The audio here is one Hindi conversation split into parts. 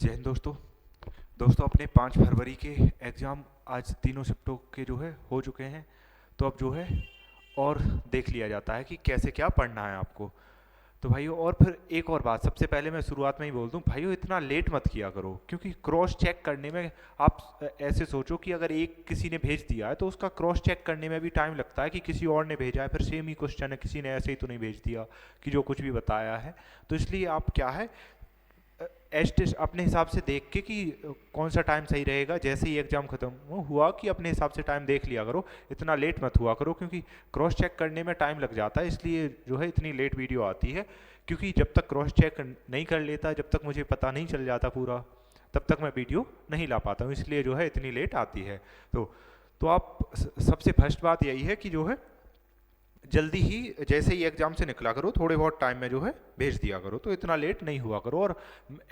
जय हिंद दोस्तों अपने 5 फरवरी के एग्ज़ाम आज तीनों शिफ्टों के जो है हो चुके हैं। तो अब जो है और देख लिया जाता है कि कैसे क्या पढ़ना है आपको। तो भाइयों, और फिर एक और बात, सबसे पहले मैं शुरुआत में ही बोल दूं भाइयों, इतना लेट मत किया करो, क्योंकि क्रॉस चेक करने में आप ऐसे सोचो कि अगर एक किसी ने भेज दिया है तो उसका क्रॉस चेक करने में भी टाइम लगता है कि किसी और ने भेजा है, फिर सेम ही क्वेश्चन है, किसी ने ऐसे ही तो नहीं भेज दिया कि जो कुछ भी बताया है। तो इसलिए आप क्या है, एस्टिस अपने हिसाब से देख के कि कौन सा टाइम सही रहेगा, जैसे ही एग्जाम खत्म हुआ कि अपने हिसाब से टाइम देख लिया करो। इतना लेट मत हुआ करो, क्योंकि क्रॉस चेक करने में टाइम लग जाता है, इसलिए जो है इतनी लेट वीडियो आती है। क्योंकि जब तक क्रॉस चेक नहीं कर लेता, जब तक मुझे पता नहीं चल जाता पूरा, तब तक मैं वीडियो नहीं ला पाता हूँ, इसलिए जो है इतनी लेट आती है। तो आप सबसे फर्स्ट बात यही है कि जो है जल्दी ही जैसे ही एग्जाम से निकला करो, थोड़े बहुत टाइम में जो है भेज दिया करो, तो इतना लेट नहीं हुआ करो। और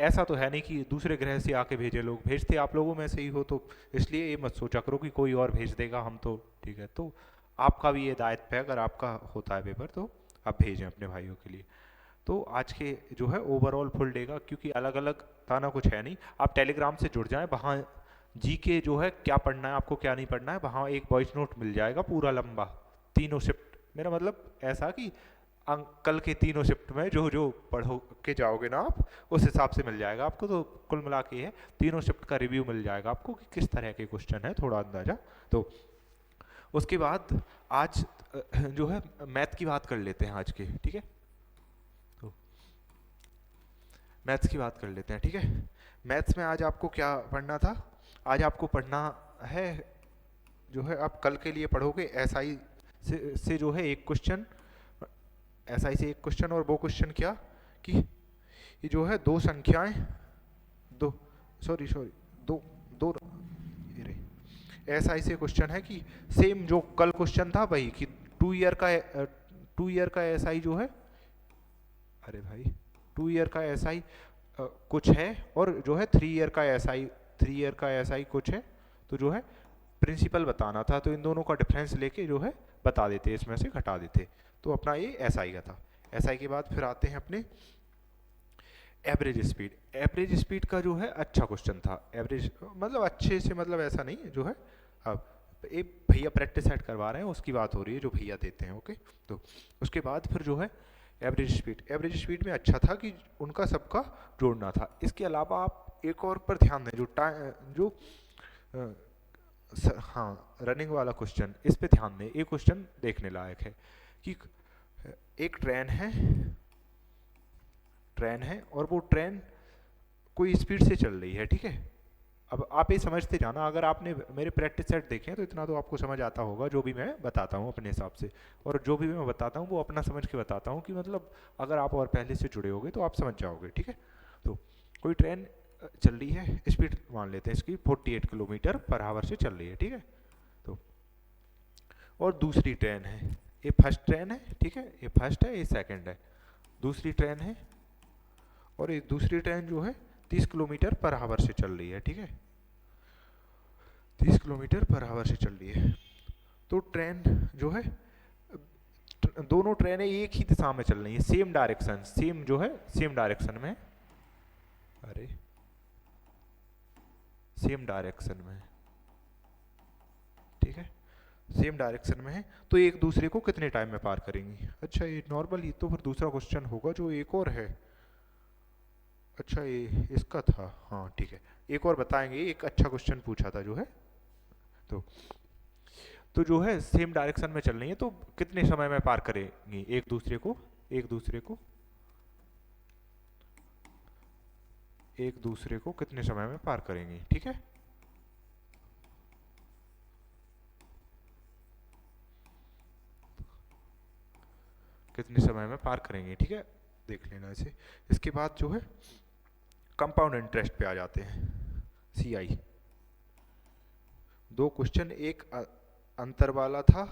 ऐसा तो है नहीं कि दूसरे ग्रह से आके भेजे लोग, भेजते आप लोगों में से ही हो, तो इसलिए ये मत सोचा करो कि कोई और भेज देगा, हम तो ठीक है। तो आपका भी ये दायित्व है, अगर आपका होता है पेपर तो आप भेजें अपने भाइयों के लिए। तो आज के जो है ओवरऑल फुल डे का, क्योंकि अलग अलग ताना कुछ है नहीं, आप टेलीग्राम से जुड़ जाएं, वहाँ जी के जो है क्या पढ़ना है आपको क्या नहीं पढ़ना है, वहाँ एक वॉइस नोट मिल जाएगा पूरा लंबा, तीनों शिफ्ट, मेरा मतलब ऐसा कि कल के तीनों शिफ्ट में जो जो पढ़ो के जाओगे ना आप, उस हिसाब से मिल जाएगा आपको। तो कुल मिला के है, तीनों शिफ्ट का रिव्यू मिल जाएगा आपको कि किस तरह के क्वेश्चन है, थोड़ा अंदाजा। तो उसके बाद आज जो है मैथ की बात कर लेते हैं आज के, ठीक है। तो मैथ्स की बात कर लेते हैं, ठीक है। मैथ्स में आज आपको क्या पढ़ना था? आज आपको पढ़ना है, जो है आप कल के लिए पढ़ोगे एसआई से जो है एक क्वेश्चन, एसआई से एक क्वेश्चन, और वो क्वेश्चन क्या कि ये जो है दो संख्याएं, दो सॉरी सॉरी दो दो ये रही, एसआई से क्वेश्चन है कि सेम जो कल क्वेश्चन था वही कि 2 ईयर का एसआई जो है, अरे भाई 2 ईयर का एसआई कुछ है, और जो है 3 ईयर का एसआई, 3 ईयर का एसआई कुछ है। तो जो है प्रिंसिपल बताना था, तो इन दोनों का डिफरेंस लेके जो है बता देते, इसमें से घटा देते। तो अपना ये एसआई का था। एसआई के बाद फिर आते हैं अपने एवरेज स्पीड। एवरेज स्पीड का जो है अच्छा क्वेश्चन था, एवरेज मतलब अच्छे से, मतलब ऐसा नहीं है जो है। अब एक भैया प्रैक्टिस सेट करवा रहे हैं, उसकी बात हो रही है, जो भैया देते हैं, ओके। तो उसके बाद फिर जो है एवरेज स्पीड, एवरेज स्पीड में अच्छा था कि उनका सबका जोड़ना था। इसके अलावा आप एक और पर ध्यान दें, जो टाइम जो हाँ रनिंग वाला क्वेश्चन, इस पे ध्यान दें, ये क्वेश्चन देखने लायक है कि एक ट्रेन है और वो ट्रेन कोई स्पीड से चल रही है, ठीक है। अब आप ये समझते जाना, अगर आपने मेरे प्रैक्टिस सेट देखे हैं तो इतना तो आपको समझ आता होगा, जो भी मैं बताता हूँ अपने हिसाब से, और जो भी मैं बताता हूँ वो अपना समझ के बताता हूँ, कि मतलब अगर आप और पहले से जुड़े होगे तो आप समझ जाओगे, ठीक है। तो कोई ट्रेन चल रही है, स्पीड मान लेते हैं इसकी 48 किलोमीटर पर आवर से चल रही है, ठीक है। तो और दूसरी ट्रेन है, ये फर्स्ट ट्रेन है, ठीक है, ये फर्स्ट है, ये सेकंड है। दूसरी ट्रेन है, और ये दूसरी ट्रेन जो है 30 किलोमीटर पर आवर से चल रही है, ठीक है, 30 किलोमीटर पर आवर से चल रही है। तो ट्रेन जो है, दोनों ट्रेनें एक ही दिशा में चल रही है, सेम डायरेक्शन, सेम जो है सेम डायरेक्शन में, अरे सेम डायरेक्शन में, ठीक है, सेम डायरेक्शन में है। तो एक दूसरे को कितने टाइम में पार करेंगी? अच्छा ये नॉर्मल ही, तो फिर दूसरा क्वेश्चन होगा जो एक और है। अच्छा ये इसका था, हाँ ठीक है, एक और बताएंगे, एक अच्छा क्वेश्चन पूछा था जो है। तो तो जो है सेम डायरेक्शन में चल रही है, तो कितने समय में पार करेंगी एक दूसरे को, एक दूसरे को, एक दूसरे को कितने समय में पार करेंगी, ठीक है। कितने समय में पार करेंगे, ठीक है, देख लेना इसे। इसके बाद जो है कंपाउंड इंटरेस्ट पे आ जाते हैं, सीआई। दो क्वेश्चन, एक अंतर वाला था,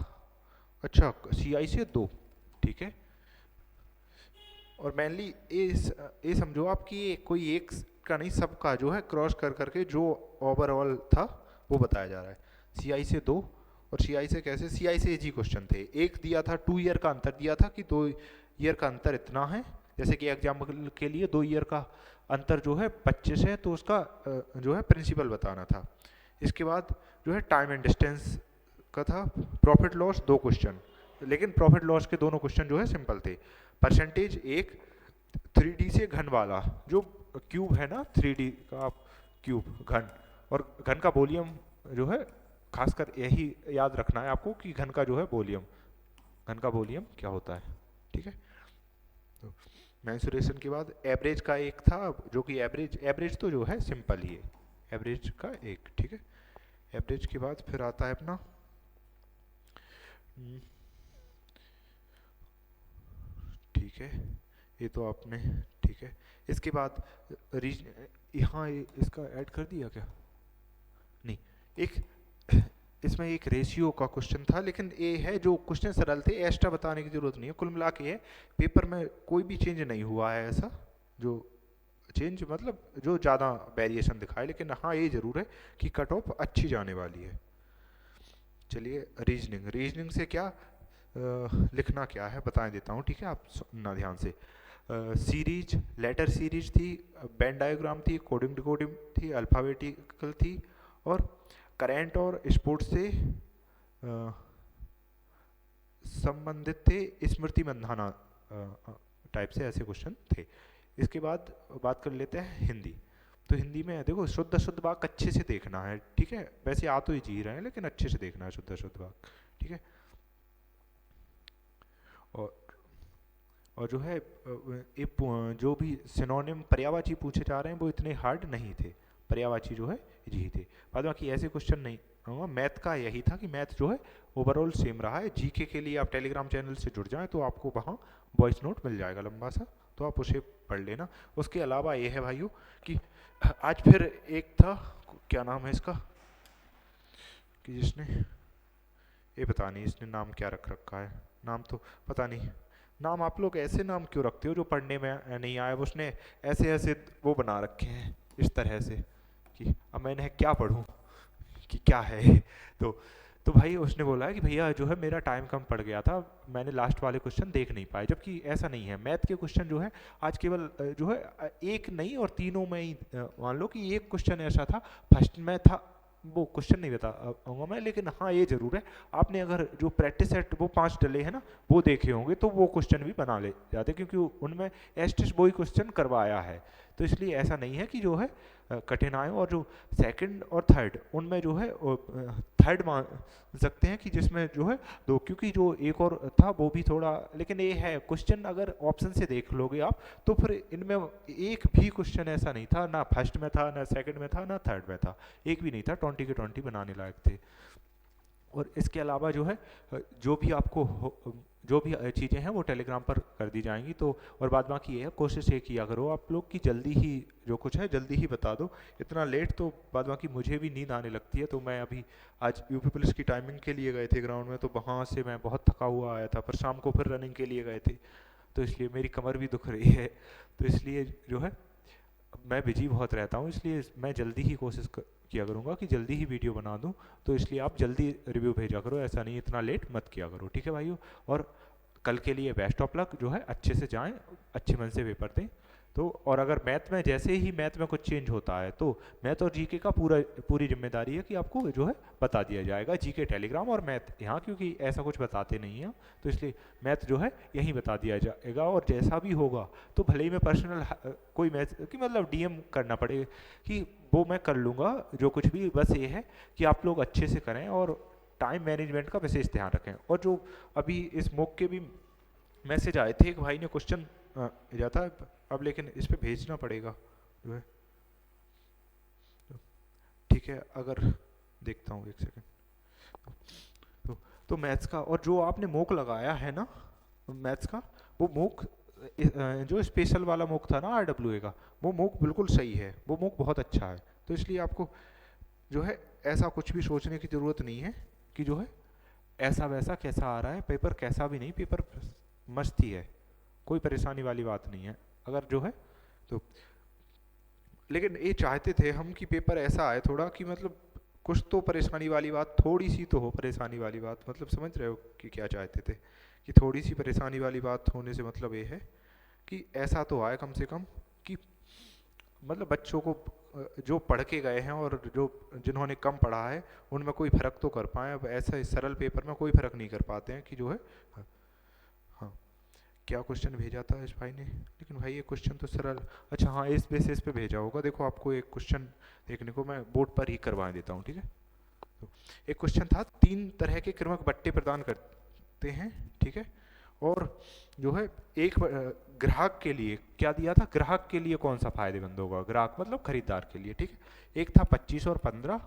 अच्छा सीआई से दो, ठीक है। और मेनली ये समझो आप कि ये कोई एक का नहीं, सबका जो है क्रॉस कर करके जो ओवरऑल था वो बताया जा रहा है। सीआई से दो, और सीआई से कैसे, सीआई से जी क्वेश्चन थे, एक दिया था 2 ईयर का अंतर दिया था कि 2 ईयर का अंतर इतना है, जैसे कि एग्जाम्पल के लिए 2 ईयर का अंतर जो है 25 है, तो उसका जो है प्रिंसिपल बताना था। इसके बाद जो है टाइम एंड डिस्टेंस का था। प्रॉफिट लॉस 2 क्वेश्चन, लेकिन प्रॉफिट लॉस के दोनों क्वेश्चन जो है सिंपल थे। परसेंटेज एक 3D से घन वाला, जो क्यूब है ना 3D का क्यूब घन, और घन का वॉल्यूम जो है, खासकर यही याद रखना है आपको कि घन का जो है वॉल्यूम, घन का वॉल्यूम क्या होता है, ठीक है। तो मेंसुरेशन के बाद एवरेज का एक था, जो कि एवरेज तो जो है सिंपल ही है, एवरेज का एक, ठीक है। एवरेज के बाद फिर आता है अपना ठीक है, ये तो आपने, ठीक है। इसके बाद यहाँ इसका ऐड कर दिया क्या, नहीं, एक इसमें एक रेशियो का क्वेश्चन था, लेकिन ये है जो क्वेश्चन सरल थे, एक्स्ट्रा बताने की जरूरत नहीं है। कुल मिला के पेपर में कोई भी चेंज नहीं हुआ है ऐसा, जो चेंज मतलब जो ज़्यादा वेरिएशन दिखाए, लेकिन हाँ ये जरूर है कि कट ऑफ अच्छी जाने वाली है। चलिए रीजनिंग से क्या लिखना क्या है बता देता हूँ, ठीक है, आप सुनना ध्यान से। सीरीज, लेटर सीरीज थी, बेन डायग्राम थी, कोडिंग डिकोडिंग थी, अल्फ़ाबेटिकल थी, और करेंट और स्पोर्ट्स से संबंधित थे, स्मृति बंधाना टाइप से ऐसे क्वेश्चन थे। इसके बाद बात कर लेते हैं हिंदी। तो हिंदी में देखो शुद्ध शुद्ध वाक्य अच्छे से देखना है, ठीक है, वैसे आ तो ही जी रहे हैं लेकिन अच्छे से देखना है शुद्ध शुद्ध वाक्य, ठीक है। और जो है जो भी सिनोनिम पर्यायवाची पूछे जा रहे हैं वो इतने हार्ड नहीं थे, पर्यायवाची जो है इजी थे। बाद बाकी ऐसे क्वेश्चन नहीं होगा। मैथ का यही था कि मैथ जो है ओवरऑल सेम रहा है। जीके के लिए आप टेलीग्राम चैनल से जुड़ जाएं तो आपको वहाँ वॉइस नोट मिल जाएगा लंबा सा, तो आप उसे पढ़ लेना। उसके अलावा ये है भाइयों कि आज फिर एक था, क्या नाम है इसका, कि जिसने ये पता नहीं इसने नाम क्या रख रखा है, नाम तो पता नहीं, नाम आप लोग ऐसे नाम क्यों रखते हो जो पढ़ने में नहीं आए। उसने ऐसे ऐसे वो बना रखे हैं इस तरह से कि अब मैंने क्या पढ़ूं कि क्या है। तो भाई उसने बोला है कि भैया जो है मेरा टाइम कम पड़ गया था, मैंने लास्ट वाले क्वेश्चन देख नहीं पाए, जबकि ऐसा नहीं है। मैथ के क्वेश्चन जो है आज केवल जो है एक नहीं और तीनों में ही मान लो कि एक क्वेश्चन ऐसा था फर्स्ट में था, वो क्वेश्चन नहीं बताऊंगा मैं, लेकिन हाँ ये जरूर है आपने अगर जो प्रैक्टिस सेट वो 5 डले हैं ना वो देखे होंगे तो वो क्वेश्चन भी बना ले जाते, क्योंकि उनमें एस्टिस वही क्वेश्चन करवाया है। तो इसलिए ऐसा नहीं है कि जो है कठिन आए। और जो सेकंड और थर्ड उनमें जो है थर्ड मान सकते हैं कि जिसमें जो है दो, क्योंकि जो एक और था वो भी थोड़ा, लेकिन ये है क्वेश्चन अगर ऑप्शन से देख लोगे आप तो फिर इनमें एक भी क्वेश्चन ऐसा नहीं था, ना फर्स्ट में था, ना सेकंड में था, ना थर्ड में था, एक भी नहीं था 20 के 20 बनाने लायक थे। और इसके अलावा जो है जो भी आपको जो भी चीज़ें हैं वो टेलीग्राम पर कर दी जाएंगी। तो और बाद बाकी ये है कोशिश ये किया करो आप लोग कि जल्दी ही जो कुछ है जल्दी ही बता दो, इतना लेट तो बाद बाकी मुझे भी नींद आने लगती है। तो मैं अभी आज यूपी पुलिस की टाइमिंग के लिए गए थे ग्राउंड में, तो वहाँ से मैं बहुत थका हुआ आया था, पर शाम को फिर रनिंग के लिए गए थे, तो इसलिए मेरी कमर भी दुख रही है। तो इसलिए जो है मैं बिजी बहुत रहता हूँ, इसलिए मैं जल्दी ही कोशिश किया करूँगा कि जल्दी ही वीडियो बना दूँ। तो इसलिए आप जल्दी रिव्यू भेजा करो, ऐसा नहीं इतना लेट मत किया करो, ठीक है भाइयों। और कल के लिए बेस्ट ऑफ लक, जो है अच्छे से जाएं, अच्छे मन से पेपर दें। तो और अगर मैथ में जैसे ही मैथ में कुछ चेंज होता है तो मैथ और जीके का पूरी जिम्मेदारी है कि आपको जो है बता दिया जाएगा। जीके टेलीग्राम और मैथ यहाँ, क्योंकि ऐसा कुछ बताते नहीं हैं तो इसलिए मैथ जो है यहीं बता दिया जाएगा। और जैसा भी होगा तो भले ही मैं पर्सनल कोई मैथ की मतलब डीएम करना पड़े कि वो मैं कर लूँगा, जो कुछ भी, बस ये है कि आप लोग अच्छे से करें और टाइम मैनेजमेंट का विशेष ध्यान रखें। और जो अभी इस मॉक के भी मैसेज आए थे, एक भाई ने क्वेश्चन भेजा था अब, लेकिन इस पे भेजना पड़ेगा जो है, ठीक है, अगर देखता हूँ एक सेकंड। तो मैथ्स का और जो आपने मॉक लगाया है ना मैथ्स का, वो मॉक जो स्पेशल वाला मॉक था ना आरडब्ल्यूए का, वो मॉक बिल्कुल सही है, वो मॉक बहुत अच्छा है। तो इसलिए आपको जो है ऐसा कुछ भी सोचने की ज़रूरत नहीं है कि जो है ऐसा वैसा कैसा आ रहा है पेपर, कैसा भी नहीं, पेपर मस्त ही है, कोई परेशानी वाली बात नहीं है अगर जो है तो। लेकिन ये चाहते थे हम कि पेपर ऐसा आए थोड़ा कि मतलब कुछ तो परेशानी वाली बात, थोड़ी सी तो हो परेशानी वाली बात, मतलब समझ रहे हो कि क्या चाहते थे कि थोड़ी सी परेशानी वाली बात होने से मतलब ये है कि ऐसा तो आए कम से कम कि मतलब बच्चों को जो पढ़ के गए हैं और जो जिन्होंने कम पढ़ा है उनमें कोई फ़र्क तो कर पाए। अब ऐसा इस सरल पेपर में कोई फ़र्क नहीं कर पाते हैं कि जो है। हाँ, क्या क्वेश्चन भेजा था इस भाई ने, लेकिन भाई ये क्वेश्चन तो सरल। अच्छा हाँ, इस बेसिस पे भेजा होगा। देखो आपको एक क्वेश्चन देखने को मैं बोर्ड पर ही करवा देता हूँ, ठीक है। तो एक क्वेश्चन था, 3 तरह के क्रमक बट्टे प्रदान करते हैं, ठीक है। और जो है एक ग्राहक के लिए क्या दिया था, ग्राहक के लिए कौन सा फायदेमंद होगा, ग्राहक मतलब खरीदार के लिए, ठीक है। एक था 25 और 15,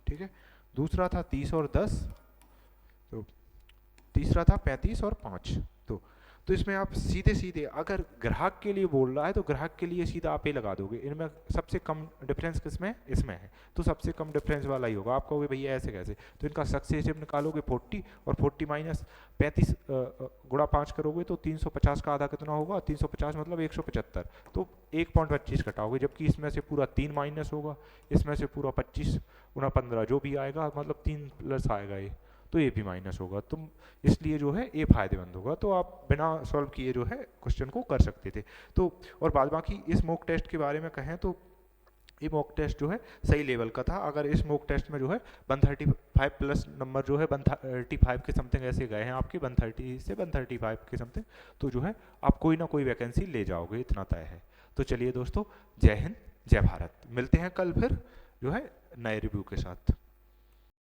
ठीक है। दूसरा था 30 और 10, तो तीसरा था 35 और 5। तो इसमें आप सीधे सीधे अगर ग्राहक के लिए बोल रहा है तो ग्राहक के लिए सीधा आप ये लगा दोगे। इनमें सबसे कम डिफरेंस किसमें है, इसमें है, तो सबसे कम डिफरेंस वाला ही होगा। आप कहोगे भैया ऐसे कैसे, तो इनका सक्सेसिव निकालोगे 40 और 40 माइनस 35 गुणा 5 करोगे तो 350 का आधा कितना होगा, 350 मतलब 175, तो 1.25 घटाओगे, जबकि इसमें से पूरा 3 माइनस होगा, इसमें से पूरा 25 गुणा 15 जो भी आएगा मतलब 3 प्लस आएगा ये, तो ये भी माइनस होगा। तुम इसलिए जो है ये फायदेमंद होगा। तो आप बिना सॉल्व किए जो है क्वेश्चन को कर सकते थे। तो और बाद बाकी इस मॉक टेस्ट के बारे में कहें तो ये मॉक टेस्ट जो है सही लेवल का था। अगर इस मॉक टेस्ट में जो है 135 प्लस नंबर जो है 135 के समथिंग ऐसे गए हैं आपके, 130 से 135 के समथिंग, तो जो है आप कोई ना कोई वैकेंसी ले जाओगे, इतना तय है। तो चलिए दोस्तों, जय हिंद जय भारत, मिलते हैं कल फिर जो है नए रिव्यू के साथ।